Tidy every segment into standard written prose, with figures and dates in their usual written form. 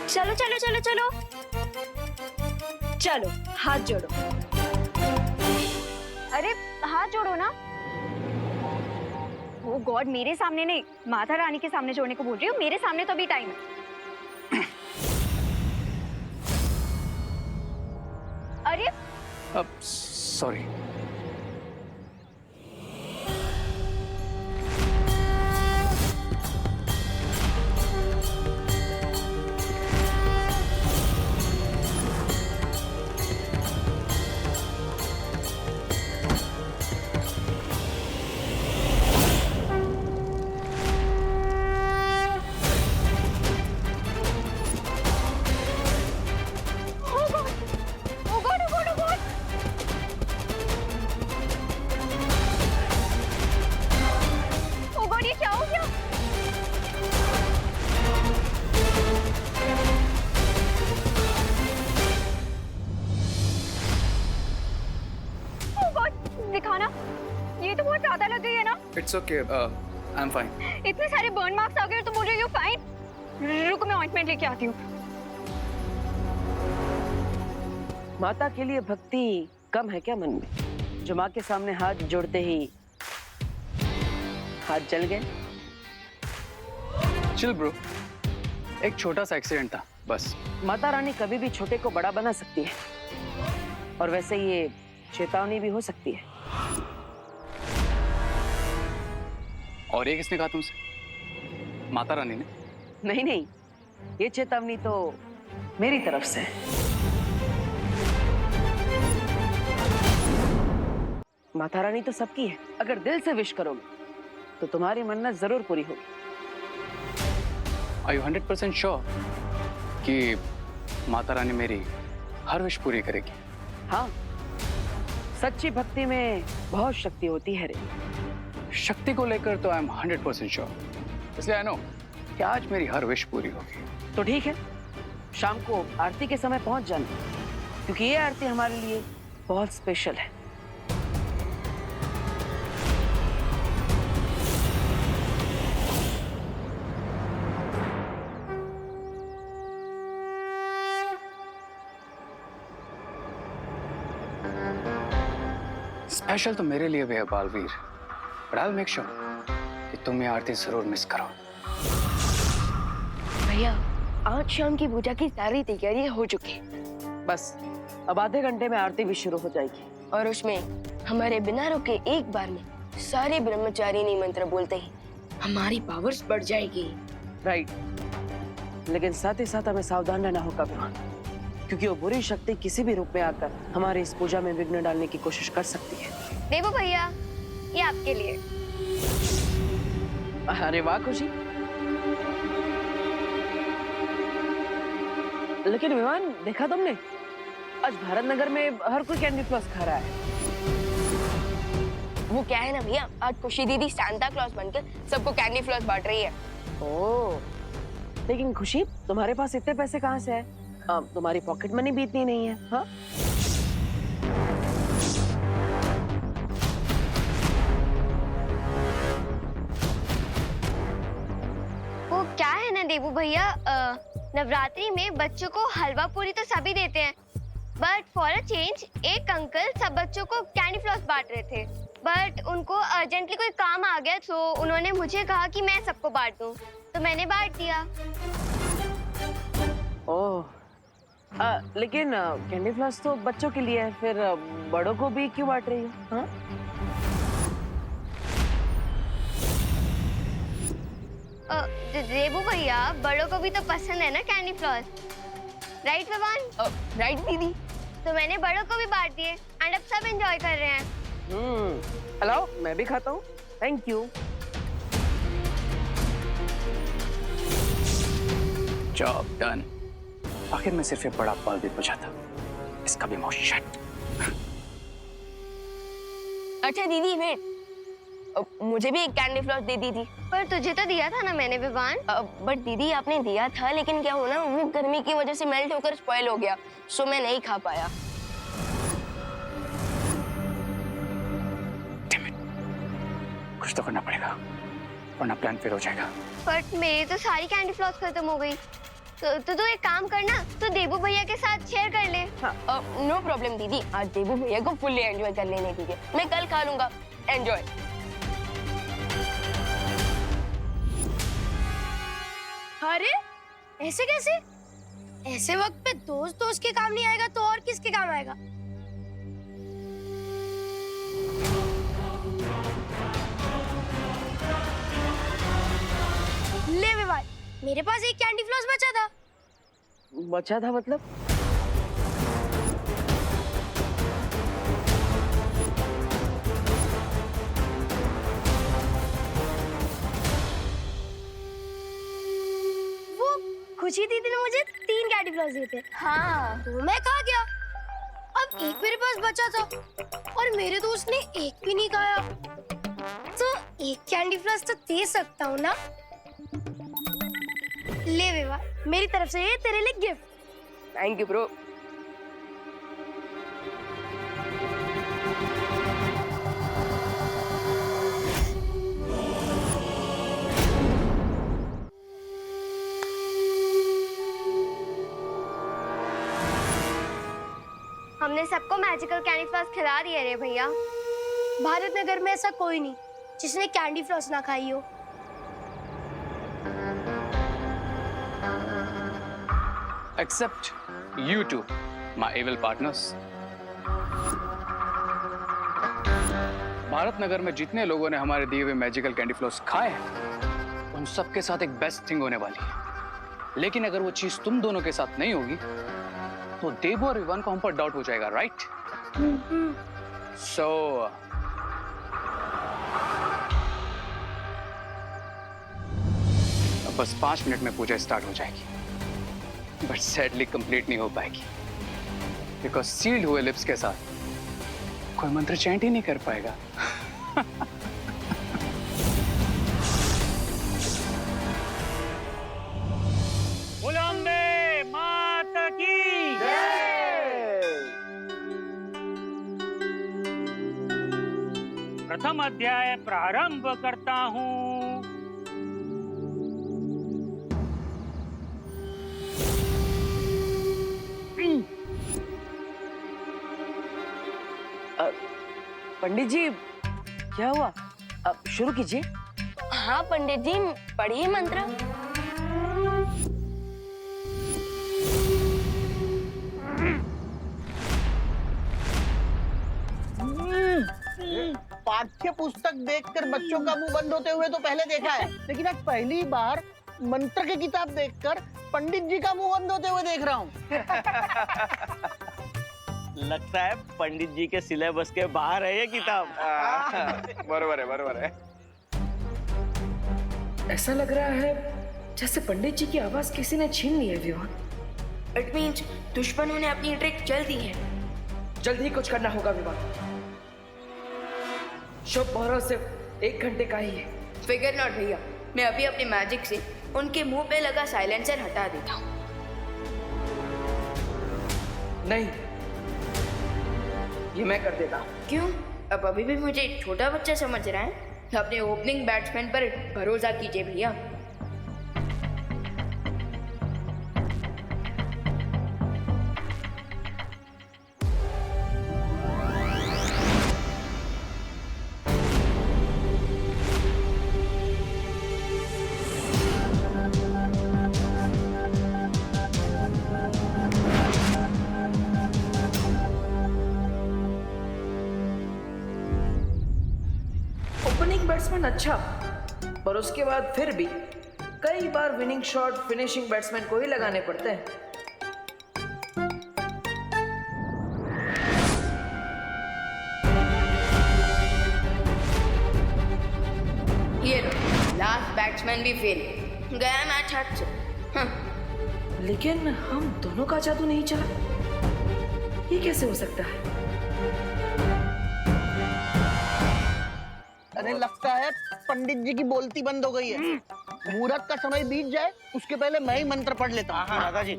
चलो चलो चलो चलो चलो, हाथ जोड़ो। अरे हाथ जोड़ो ना। ओ गॉड, मेरे सामने नहीं, माता रानी के सामने जोड़ने को बोल रही हूँ। मेरे सामने तो अभी टाइम है। अरे सॉरी। दिखाना, ये तो बहुत ज्यादा लग गई है ना। It's okay, I am fine. इतने सारे बर्न मार्क्स आ गए तो बोल रही हो फाइन। रुको, मैं ऑइंटमेंट लेके आती हूँ। माता के लिए भक्ति कम है क्या मन में, जो माँ के सामने हाथ जोड़ते ही हाथ जल गए? चिल ब्रो, एक छोटा सा एक्सीडेंट था बस। माता रानी कभी भी छोटे को बड़ा बना सकती है, और वैसे ये चेतावनी भी हो सकती है। और ये किसने कहा तुमसे? माता रानी ने? नहीं नहीं, ये चेतावनी तो मेरी तरफ से है। माता रानी तो सबकी है, अगर दिल से विश करोगे तो तुम्हारी मन्नत जरूर पूरी होगी। Are you 100% श्योर कि माता रानी मेरी हर विश पूरी करेगी? हाँ, सच्ची भक्ति में बहुत शक्ति होती है रे। शक्ति को लेकर तो आई एम 100% श्योर, इसलिए आई नो कि आज मेरी हर विश पूरी होगी। तो ठीक है, शाम को आरती के समय पहुंच जाना, क्योंकि ये आरती हमारे लिए बहुत स्पेशल है। स्पेशल तो मेरे लिए भी है Baalveer, but I will make sure कि तुम ये आरती जरूर मिस करो। भैया, आज शाम की पूजा की सारी तैयारियां हो चुकी हैं। बस अब आधे घंटे में आरती भी शुरू हो जाएगी, और उसमें हमारे बिना रुके एक बार में सारे ब्रह्मचारिणी मंत्र बोलते ही हमारी पावर्स बढ़ जाएगी। राइट। लेकिन साथ ही साथ हमें सावधान रहना होगा भगवान, क्योंकि वो बुरी शक्ति किसी भी रूप में आकर हमारे इस पूजा में विघ्न डालने की कोशिश कर सकती है। देवो भैया, ये आपके लिए। अरे वाह खुशी। लेकिन विमान, देखा तुमने, आज भारत नगर में हर कोई कैंडी फ्लॉस खा रहा है। वो क्या है ना भैया, आज खुशी दीदी सांता क्लॉज बनकर सबको कैंडी फ्लॉस बांट रही है। ओह, लेकिन खुशी, तुम्हारे पास इतने पैसे कहाँ से है? तुम्हारी पॉकेट मनी भी इतनी नहीं है। हाँ, वो क्या है ना देवू भैया, नवरात्रि में बच्चों को हलवा पूरी तो सभी देते हैं, बट फॉर अ चेंज एक अंकल सब बच्चों को कैंडी फ्लॉस बांट रहे थे, बट उनको अर्जेंटली कोई काम आ गया तो उन्होंने मुझे कहा कि मैं सबको बांट दूं, तो मैंने बांट दिया। ओह, लेकिन कैंडी फ्लॉस तो बच्चों के लिए है, फिर बड़ों को भी क्यों बांट रही हो? हाँ? देवू भैया, बड़ों को भी तो पसंद है ना कैंडी फ्लॉस, राइट भगवान? राइट दीदी। तो मैंने बड़ों को भी बांट दिए एंड अब सब एंजॉय कर रहे हैं। हेलो, मैं भी खाता हूँ, थैंक यू। Job done. आखिर में सिर्फ एक बड़ा बालवीर बचा था, इसका भी माउथ शट। अच्छा दीदी वेट, मुझे भी एक कैंडी फ्लॉस दे दी थी। पर तुझे तो दिया था ना मैंने विवान। बट दीदी आपने दिया था, लेकिन क्या हो ना, वो गर्मी की वजह से मेल्ट होकर स्पॉइल हो गया, सो मैं नहीं खा पाया। कुछ तो करना पड़ेगा, वरना प्लान फेल हो जाएगा। बट मेरी तो सारी कैंडी फ्लॉस खत्म हो गई। तो तू एक काम करना, तो देबू भैया के साथ शेयर कर ले। नो प्रॉब्लम दीदी, आज देबू भैया को फुल्ली एंजॉय कर लेने दीजिए, मैं कल खा लूंगा। एंजॉय। अरे ऐसे कैसे? ऐसे वक्त पे दोस्त दोस्त के काम नहीं आएगा तो और किसके काम आएगा? ले वे भाई, मेरे पास एक कैंडी फ्लॉस बचा था। बचा था मतलब? वो खुशी दीदी ने मुझे 3 कैंडी फ्लॉस दिए थे। हाँ, तो मैं खा गया। अब एक मेरे पास बचा था और मेरे दोस्त ने एक भी नहीं खाया। तो एक कैंडी फ्लॉस तो दे सकता हूँ ना? ले विवा, मेरी तरफ से ये तेरे लिए गिफ्ट। Thank you bro. हमने सबको मैजिकल कैंडी फ्लॉस खिला दिए रे भैया। भारत नगर में ऐसा कोई नहीं जिसने कैंडी फ्लॉस ना खाई हो। Except you two, my evil partners. Bharat Nagar में जितने लोगों ने हमारे दिए हुए मैजिकल कैंडी फ्लॉस खाए हैं, उन सबके साथ एक बेस्ट थिंग होने वाली है। लेकिन अगर वो चीज तुम दोनों के साथ नहीं होगी, तो देबू और विवान को हम पर डाउट हो जाएगा, राइट? सो अब बस 5 मिनट में पूजा स्टार्ट हो जाएगी, बट सैडली कंप्लीट नहीं हो पाएगी, बिकॉज सील्ड हुए लिप्स के साथ कोई मंत्र चैंट ही नहीं कर पाएगा। बुलंदे माता की जय। प्रथम अध्याय प्रारंभ करता हूँ। पंडित जी, क्या हुआ? अब शुरू कीजिए। हाँ पंडित जी, पढ़िए मंत्र। पाठ्य पुस्तक देखकर बच्चों का मुंह बंद होते हुए तो पहले देखा है, लेकिन आज पहली बार मंत्र की किताब देखकर पंडित जी का मुंह बंद होते हुए देख रहा हूँ। लगता है पंडित जी के सिलेबस के बाहर है ये किताब। बरोबर है। ऐसा लग रहा है जैसे पंडित जी की आवाज किसी ने छीन ली है विवान। इट मींस दुश्मनों ने अपनी ट्रिक चल दी है। जल्दी ही कुछ करना होगा विवान। शुभ मुहूर्त सिर्फ 1 घंटे का ही है। फिगर नॉट भैया, मैं अभी अपने मैजिक से उनके मुंह पे लगा साइलेंसर हटा देता हूँ। नहीं, ये मैं कर देता हूँ। क्यों? अब अभी भी मुझे छोटा बच्चा समझ रहा है? अपने ओपनिंग बैट्समैन पर भरोसा कीजिए भैया। ओपनिंग बैट्समैन अच्छा, पर उसके बाद फिर भी कई बार विनिंग शॉट फिनिशिंग बैट्समैन को ही लगाने पड़ते हैं। ये लो, लास्ट बैट्समैन भी फेल, गया मैच हाथ से। लेकिन हम दोनों का जादू नहीं चला, ये कैसे हो सकता है? अरे लगता है पंडित जी की बोलती बंद हो गई है। मुहूर्त का समय बीत जाए उसके पहले मैं ही मंत्र पढ़ लेता हूँ। दादाजी,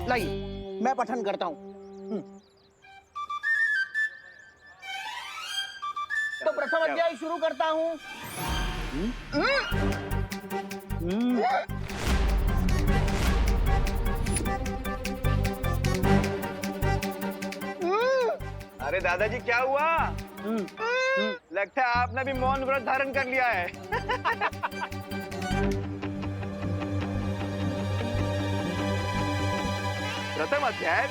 लाइए मैं पठन करता हूँ। तो प्रथम अध्याय शुरू करता हूँ। अरे दादाजी क्या हुआ? लगता है आपने भी मौन व्रत धारण कर लिया है। प्रथम अध्याय।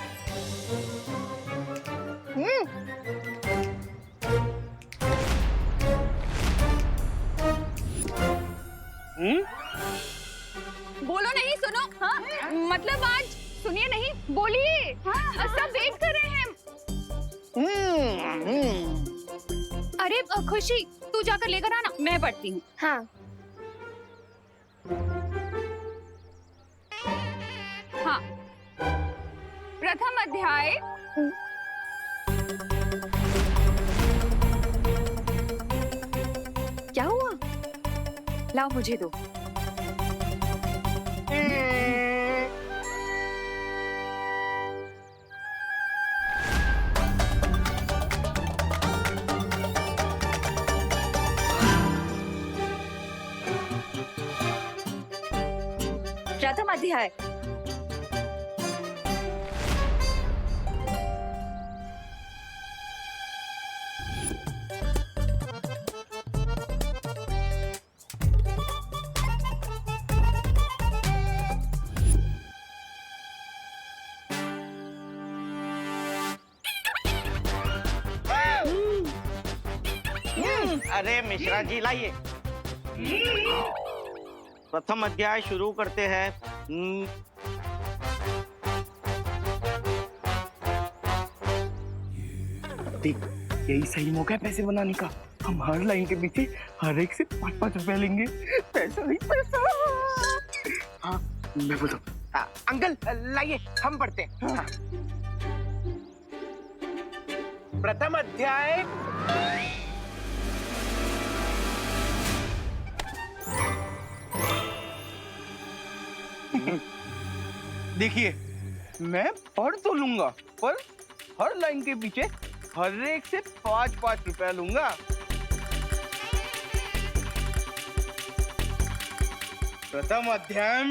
बोलो नहीं, सुनो। हाँ? मतलब आज सुनिए नहीं, बोलिए। हाँ? सब वेट कर रहे हैं। अरे खुशी, तू जाकर लेकर आना, मैं पढ़ती हूँ। हाँ। हाँ, प्रथम अध्याय। क्या हुआ? लाओ मुझे दो। प्रथम अध्याय। अरे मिश्रा जी लाइए। प्रथम अध्याय शुरू करते हैं। देख, यही सही मौका है पैसे बनाने का। हम हर लाइन के पीछे हर एक से 5-5 रुपए लेंगे। पैसा ही पैसा। हाँ, मैं बोलता हूँ। अंकल लाइए, हम पढ़ते हैं। हाँ। प्रथम अध्याय। देखिए, मैं पढ़ तो लूंगा, पर हर लाइन के पीछे हर एक से 5-5 रुपए लूंगा। प्रथम अध्याय।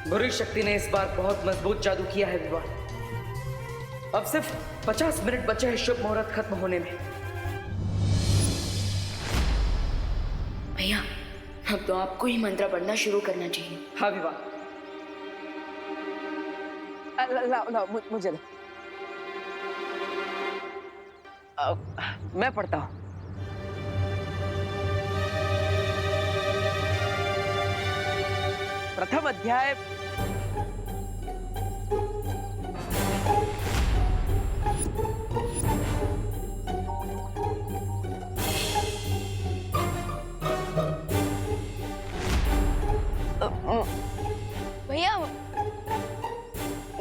बुरी शक्ति ने इस बार बहुत मजबूत जादू किया है विवान। अब सिर्फ 50 मिनट बचे हैं शुभ मुहूर्त खत्म होने में। भैया, अब तो आपको ही मंत्र पढ़ना शुरू करना चाहिए। हाँ विवान। लाओ मुझे लो। मैं पढ़ता हूँ। प्रथम अध्याय। भैया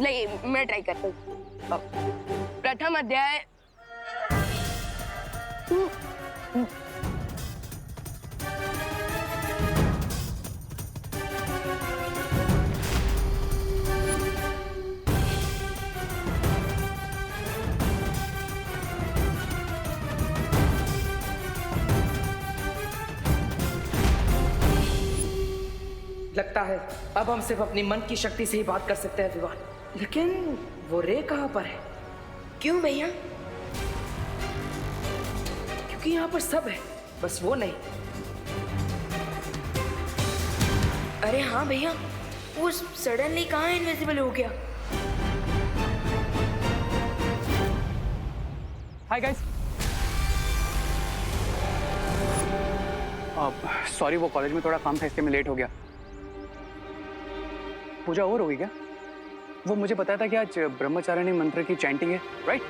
नहीं, मैं ट्राई करता हूँ। प्रथम अध्याय। लगता है अब हम सिर्फ अपनी मन की शक्ति से ही बात कर सकते हैं विवान। लेकिन वो रे कहाँ पर है? क्यों भैया? क्योंकि यहाँ पर सब है, बस वो नहीं। अरे हाँ भैया, वो सडनली कहाँ इनविजिबल हो गया? Hi guys. सॉरी, वो कॉलेज में थोड़ा काम था, इसके में लेट हो गया। पूजा और होगी क्या? वो मुझे बताया था कि आज ब्रह्मचारिणी मंत्र की चैंटिंग है, राइट?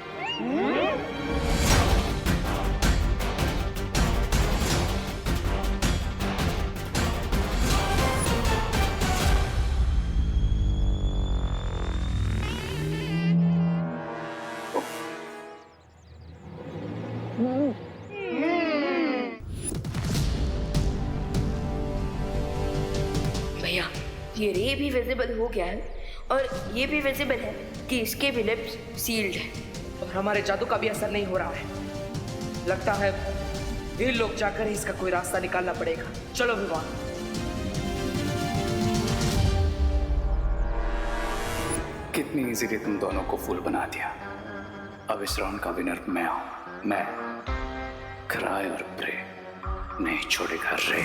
भैया, ये रे भी विजिबल हो गया है और ये भी विजिबल है कि इसके भी लिप्स सील्ड है। और हमारे जादू का भी असर नहीं हो रहा है। लगता है ये लोग जाकर ही इसका कोई रास्ता निकालना पड़ेगा। चलो विवान। कितनी इजीली तुम दोनों को फूल बना दिया। अब इस राउंड का विनर मैं हूं। मैं क्राई और प्रे नहीं छोड़ेगा रे।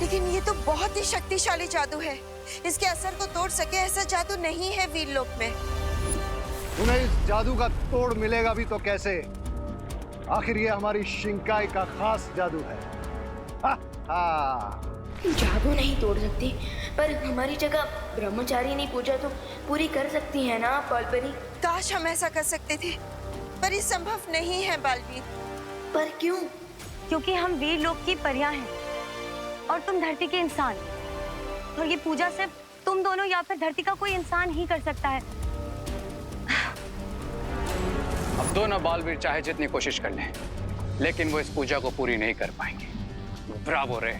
लेकिन ये तो बहुत ही शक्तिशाली जादू है। इसके असर को तोड़ सके ऐसा जादू नहीं है वीर लोक में। उन्हें इस जादू का तोड़ मिलेगा भी तो कैसे? आखिर ये हमारी शिंकाई का खास जादू है। हा, हा। जादू नहीं तोड़ सकती, पर हमारी जगह ब्रह्मचारी नहीं पूजा तो पूरी कर सकती है ना बालपरी। काश हम ऐसा कर सकते थे, पर ये संभव नहीं है बालवीर। पर क्यों? क्योंकि हम वीर लोक की परियां हैं और तुम धरती के इंसान, और ये पूजा सिर्फ तुम दोनों या फिर धरती का कोई इंसान ही कर सकता है। अब दोनों बालवीर चाहे जितनी कोशिश कर लें, लेकिन वो इस पूजा को पूरी नहीं कर पाएंगे। ब्रावो रे,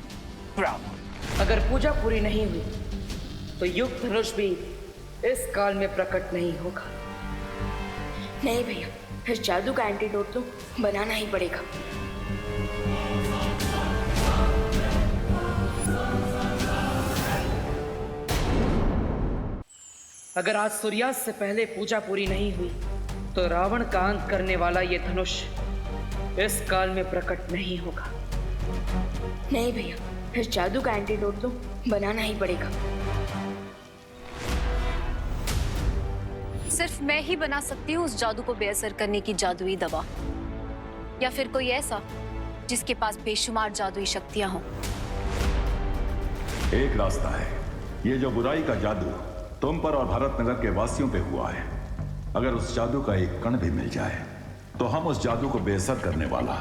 ब्रावो। अगर पूजा पूरी नहीं हुई तो युग धनुष भी इस काल में प्रकट नहीं होगा। नहीं भैया, इस जादू का एंटीडोट तो बनाना ही पड़ेगा। अगर आज सूर्यास्त से पहले पूजा पूरी नहीं हुई तो रावण का अंत करने वाला ये धनुष इस काल में प्रकट नहीं होगा। नहीं भैया, इस जादू का एंटीडोट तो बनाना ही पड़ेगा। सिर्फ मैं ही बना सकती हूँ उस जादू को बेअसर करने की जादुई दवा, या फिर कोई ऐसा जिसके पास बेशुमार जादुई शक्तियां हों। एक रास्ता है, ये जो बुराई का जादू तुम पर और भारत नगर के वासियों पे हुआ है, अगर उस जादू का एक कण भी मिल जाए तो हम उस जादू को बेअसर करने वाला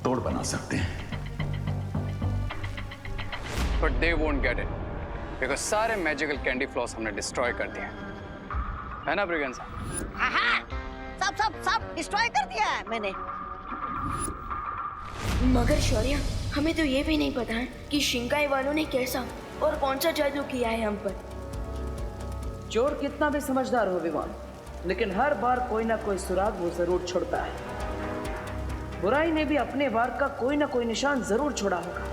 तोड़ बना सकते हैं। But they won't get it, because सारे मैजिकल कैंडी फ्लॉस हमने डिस्ट्रॉय कर दिए, है ना ब्रिगेंसा? सब डिस्ट्रॉय कर दिया है मैंने। मगर शौर्य, हमें तो ये भी नहीं पता है कि शिंकाई वालों ने कैसा और कौन सा जादू किया है हम पर। चोर कितना भी समझदार हो विवान, लेकिन हर बार कोई ना कोई सुराग वो जरूर छोड़ता है। बुराई ने भी अपने वार का कोई ना कोई निशान जरूर छोड़ा होगा।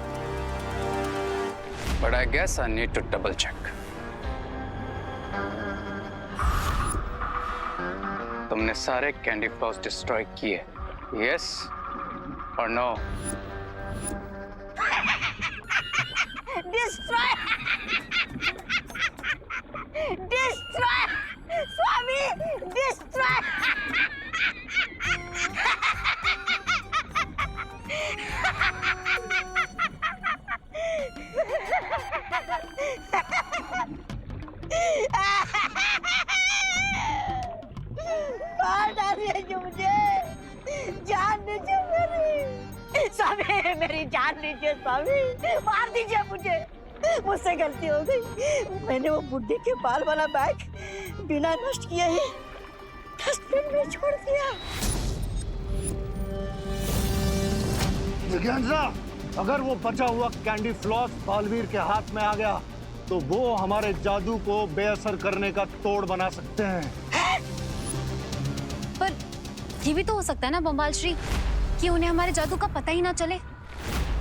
But I guess I need to double check. तुमने सारे कैंडी फ्लॉस डिस्ट्रॉय किए, yes or no? Destroy Swami, destroy. मार डालिए मुझे, जान दीजिए मेरी। स्वामी, मेरी जान लीजिए स्वामी, मार दीजिए मुझे। मुझसे गलती हो गई। मैंने वो बुड्ढी के बाल वाला बैग बिना नष्ट किए ही डस्टबिन में छोड़ दिया। जिज्ञासा, अगर वो बचा हुआ कैंडी फ्लॉस बालवीर के हाथ में आ गया तो वो हमारे जादू को बेअसर करने का तोड़ बना सकते हैं। पर ये भी तो हो सकता है ना बम्बाल श्री, कि उन्हें हमारे जादू का पता ही ना चले।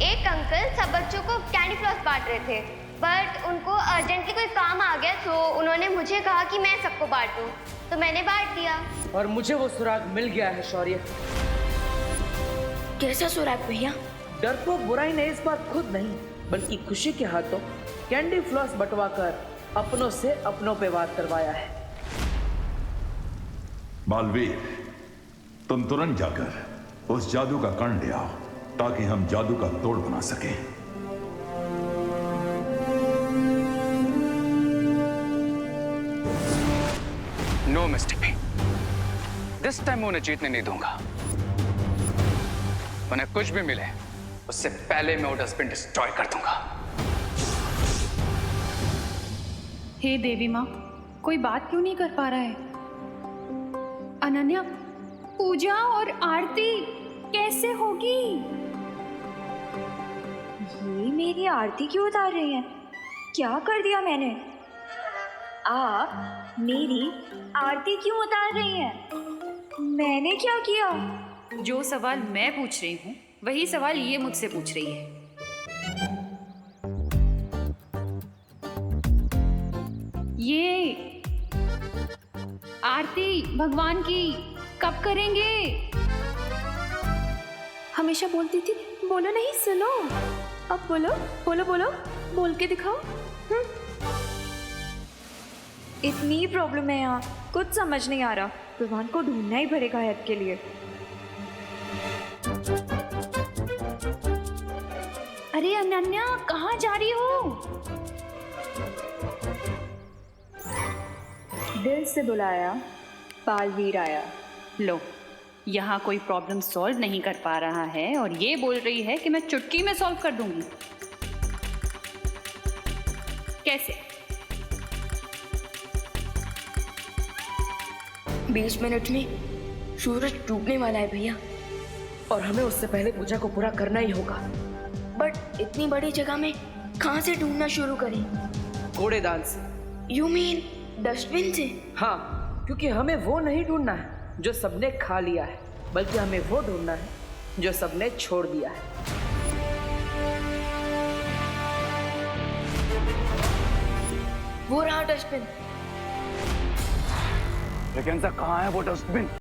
एक अंकल सब बच्चों को कैंडी फ्लॉस बांट रहे थे, बट उनको अर्जेंटली कोई काम आ गया तो उन्होंने मुझे कहा कि मैं सबको बांटूं, तो मैंने बांट दिया। और मुझे वो सुराग मिल गया है शौर्य। कैसा सुराग भैया? डरपोक बुराई ने इस बार खुद नहीं बल्कि खुशी के हाथों कैंडी फ्लॉस बंटवाकर अपनों से अपनों पे वार करवाया है। बालवीर, तुम तुरंत जाकर उस जादू का कण ले आओ ताकि हम जादू का तोड़ बना सकें। नो मिस्टेक, दिस टाइम मैं उन्हें जीतने नहीं दूंगा। उन्हें कुछ भी मिले उससे पहले मैं वो डस्टबिन डिस्ट्रॉय कर दूंगा। हे देवी माँ, कोई बात क्यों नहीं कर पा रहा है? अनन्या, पूजा और आरती कैसे होगी? ये मेरी आरती क्यों उतार रही हैं? क्या कर दिया मैंने? आप मेरी आरती क्यों उतार रही हैं? मैंने क्या किया? जो सवाल मैं पूछ रही हूँ वही सवाल ये मुझसे पूछ रही है। ये आरती भगवान की कब करेंगे? हमेशा बोलती थी बोलो नहीं सुनो, अब बोलो बोलो बोलो, बोल के दिखाओ। इतनी प्रॉब्लम है यहाँ, कुछ समझ नहीं आ रहा। भगवान को ढूंढना ही पड़ेगा हेल्प के लिए। अरे अनन्या कहाँ जा रही हो? दिल से बुलाया बालवीर आया। लो, यहाँ कोई प्रॉब्लम सॉल्व नहीं कर पा रहा है और ये बोल रही है कि मैं चुटकी में सॉल्व कर दूंगी। कैसे? 20 मिनट में सूरज डूबने वाला है भैया, और हमें उससे पहले पूजा को पूरा करना ही होगा। बट इतनी बड़ी जगह में कहाँ से ढूंढना शुरू करें? कूड़ेदान से। यू मीन डस्टबिन से? हाँ, क्योंकि हमें वो नहीं ढूंढना है जो सबने खा लिया है, बल्कि हमें वो ढूंढना है जो सबने छोड़ दिया है। वो रहा डस्टबिन। लेकिन सर कहाँ है वो डस्टबिन?